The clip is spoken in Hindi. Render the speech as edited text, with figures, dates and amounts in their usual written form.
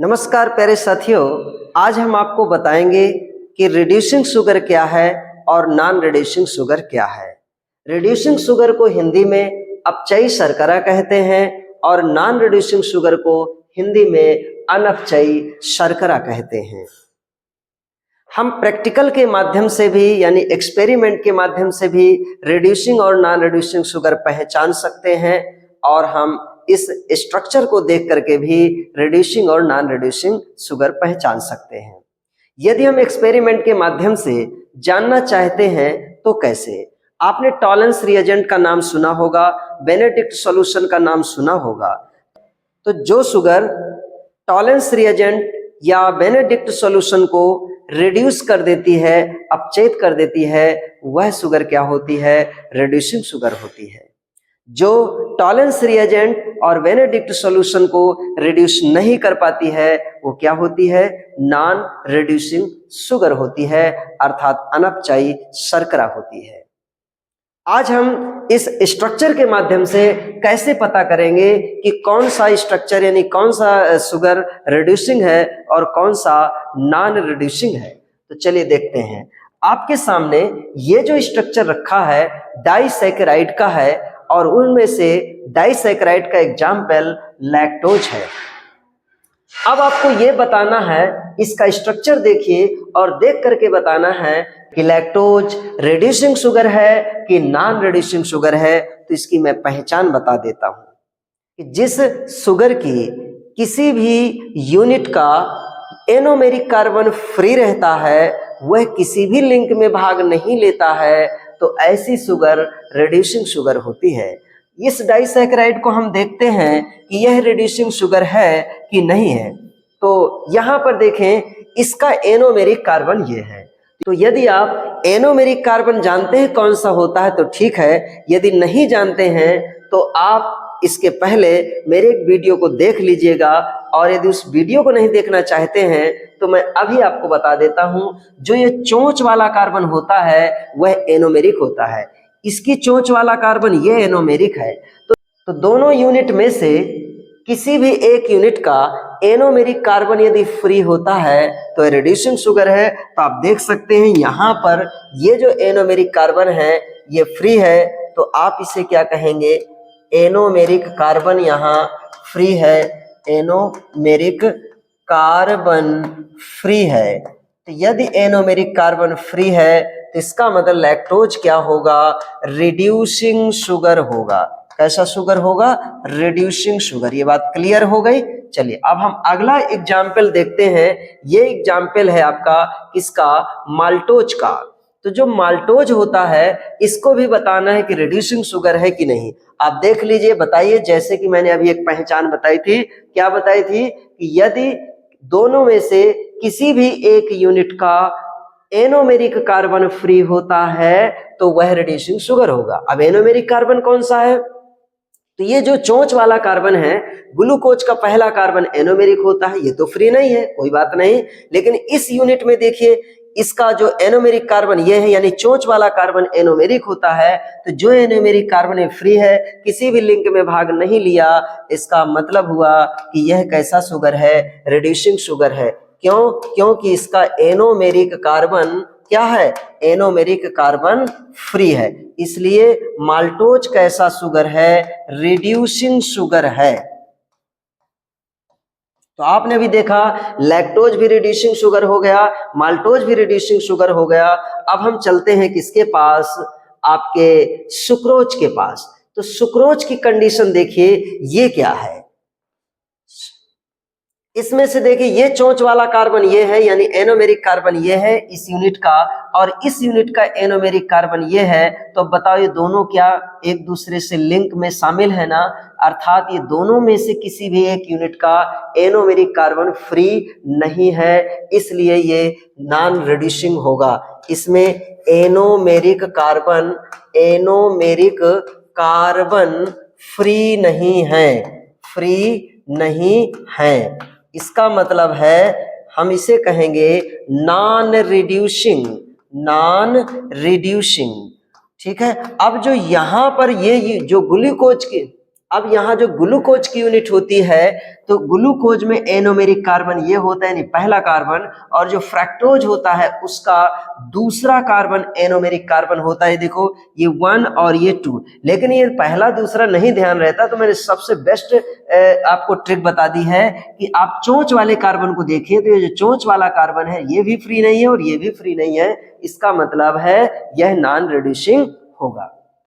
नमस्कार प्यारे साथियों, आज हम आपको बताएंगे कि रिड्यूसिंग शुगर क्या है और नॉन रिड्यूसिंग शुगर क्या है। रिड्यूसिंग शुगर को हिंदी में अपचयी शर्करा कहते हैं और नॉन रिड्यूसिंग शुगर को हिंदी में अनअपचयी शर्करा कहते हैं। हम प्रैक्टिकल के माध्यम से भी यानी एक्सपेरिमेंट के माध्यम से भी रिड्यूसिंग और नॉन रिड्यूसिंग शुगर पहचान सकते हैं और हम इस स्ट्रक्चर को देख करके भी रिड्यूसिंग और नॉन रिड्यूसिंग शुगर पहचान सकते हैं। यदि हम एक्सपेरिमेंट के माध्यम से जानना चाहते हैं तो कैसे? आपने टॉलेंस रिएजेंट का नाम सुना होगा, बेनेडिक्ट सॉल्यूशन का नाम सुना होगा। तो जो शुगर टॉलेंस रिएजेंट या बेनेडिक्ट सॉल्यूशन को रिड्यूस कर देती है, अपचयित कर देती है, वह शुगर क्या होती है? रिड्यूसिंग शुगर होती है। जो टॉलेंस रिएजेंट और बेनेडिक्ट सॉल्यूशन को रिड्यूस नहीं कर पाती है वो क्या होती है? नॉन रिड्यूसिंग शुगर होती है, अर्थात अनअपचयी शर्करा होती है। आज हम इस स्ट्रक्चर के माध्यम से कैसे पता करेंगे कि कौन सा स्ट्रक्चर यानी कौन सा शुगर रिड्यूसिंग है और कौन सा नॉन रिड्यूसिंग है। तो चलिए देखते हैं। आपके सामने ये जो स्ट्रक्चर रखा है डाइसैकेराइड का है और उनमें से डाइसैकेराइड का एग्जाम्पल लैक्टोज है। अब आपको ये बताना है, इसका स्ट्रक्चर देखिए और देख करके बताना है कि लैक्टोज रिड्यूसिंग शुगर है कि नॉन रिड्यूसिंग शुगर है। तो इसकी मैं पहचान बता देता हूं कि जिस शुगर की किसी भी यूनिट का एनोमेरिक कार्बन फ्री रहता है, वह किसी भी लिंक में भाग नहीं लेता है, तो ऐसी शुगर रिड्यूसिंग शुगर होती है। इस डाइसैकेराइड को हम देखते हैं कि यह रिड्यूसिंग शुगर है कि नहीं है। तो यहाँ पर देखें, इसका एनोमेरिक कार्बन ये है। तो यदि आप एनोमेरिक कार्बन जानते हैं कौन सा होता है तो ठीक है, यदि नहीं जानते हैं तो आप इसके पहले मेरे एक वीडियो को देख लीजिएगा और यदि उस वीडियो को नहीं देखना चाहते हैं तो मैं अभी आपको बता देता हूं। जो ये चोंच वाला कार्बन होता है वह एनोमेरिक होता है। इसकी चोंच वाला कार्बन ये एनोमेरिक है। तो दोनों यूनिट में से किसी भी एक यूनिट का एनोमेरिक कार्बन यदि फ्री होता है तो रिड्यूसिंग शुगर है। तो आप देख सकते हैं यहाँ पर ये जो एनोमेरिक कार्बन है ये फ्री है, तो आप इसे क्या कहेंगे? एनोमेरिक कार्बन यहाँ फ्री है, एनोमेरिक कार्बन फ्री है। तो यदि एनोमेरिक कार्बन फ्री है तो इसका मतलब लैक्टोज क्या होगा? रिड्यूसिंग शुगर होगा। कैसा शुगर होगा? Reducing sugar. ये बात क्लियर हो गई। चलिए अब हम अगला एग्जाम्पल देखते हैं। ये एग्जाम्पल है आपका किसका? माल्टोज का। तो जो माल्टोज होता है इसको भी बताना है कि रिड्यूसिंग शुगर है कि नहीं। आप देख लीजिए, बताइए। जैसे कि मैंने अभी एक पहचान बताई थी, क्या बताई थी? कि यदि दोनों में से किसी भी एक यूनिट का एनोमेरिक कार्बन फ्री होता है तो वह रिड्यूसिंग शुगर होगा। अब एनोमेरिक कार्बन कौन सा है? तो ये जो चोंच वाला कार्बन है, ग्लूकोज का पहला कार्बन एनोमेरिक होता है, ये तो फ्री नहीं है, कोई बात नहीं। लेकिन इस यूनिट में देखिए, इसका जो एनोमेरिक कार्बन ये है यानी चोंच वाला कार्बन एनोमेरिक होता है। तो जो एनोमेरिक कार्बन फ्री है, किसी भी लिंक में भाग नहीं लिया, इसका मतलब हुआ कि यह कैसा शुगर है? रिड्यूसिंग शुगर है। क्यों? क्योंकि इसका एनोमेरिक कार्बन क्या है? एनोमेरिक कार्बन फ्री है। इसलिए माल्टोज कैसा शुगर है? रिड्यूसिंग शुगर है। तो आपने भी देखा लैक्टोज भी रिड्यूसिंग शुगर हो गया, माल्टोज भी रिड्यूसिंग शुगर हो गया। अब हम चलते हैं किसके पास? आपके सुक्रोज के पास। तो सुक्रोज की कंडीशन देखिए, ये क्या है? इसमें से देखिए, ये चोंच वाला कार्बन ये है यानी एनोमेरिक कार्बन ये है इस यूनिट का, और इस यूनिट का एनोमेरिक कार्बन ये है। तो बताओ ये दोनों क्या एक दूसरे से लिंक में शामिल है ना? अर्थात ये दोनों में से किसी भी एक यूनिट का एनोमेरिक कार्बन फ्री नहीं है, इसलिए ये नॉन रिड्यूसिंग होगा। इसमें एनोमेरिक कार्बन फ्री नहीं है, फ्री नहीं है। इसका मतलब है हम इसे कहेंगे नॉन रिड्यूसिंग, नॉन रिड्यूसिंग। ठीक है। अब जो यहाँ पर ये जो ग्लूकोज की अब यहाँ जो ग्लूकोज की यूनिट होती है, तो ग्लूकोज में एनोमेरिक कार्बन ये होता है, यानी पहला कार्बन, और जो फ्रैक्टोज होता है उसका दूसरा कार्बन एनोमेरिक कार्बन होता है। देखो ये 1 और ये 2, लेकिन ये पहला दूसरा नहीं ध्यान रहता, तो मैंने सबसे बेस्ट आपको ट्रिक बता दी है कि आप चोंच वाले कार्बन को देखिए, तो ये जो चोंच वाला कार्बन है ये भी फ्री नहीं है और ये भी फ्री नहीं है, इसका मतलब है यह नॉन रिड्यूसिंग होगा।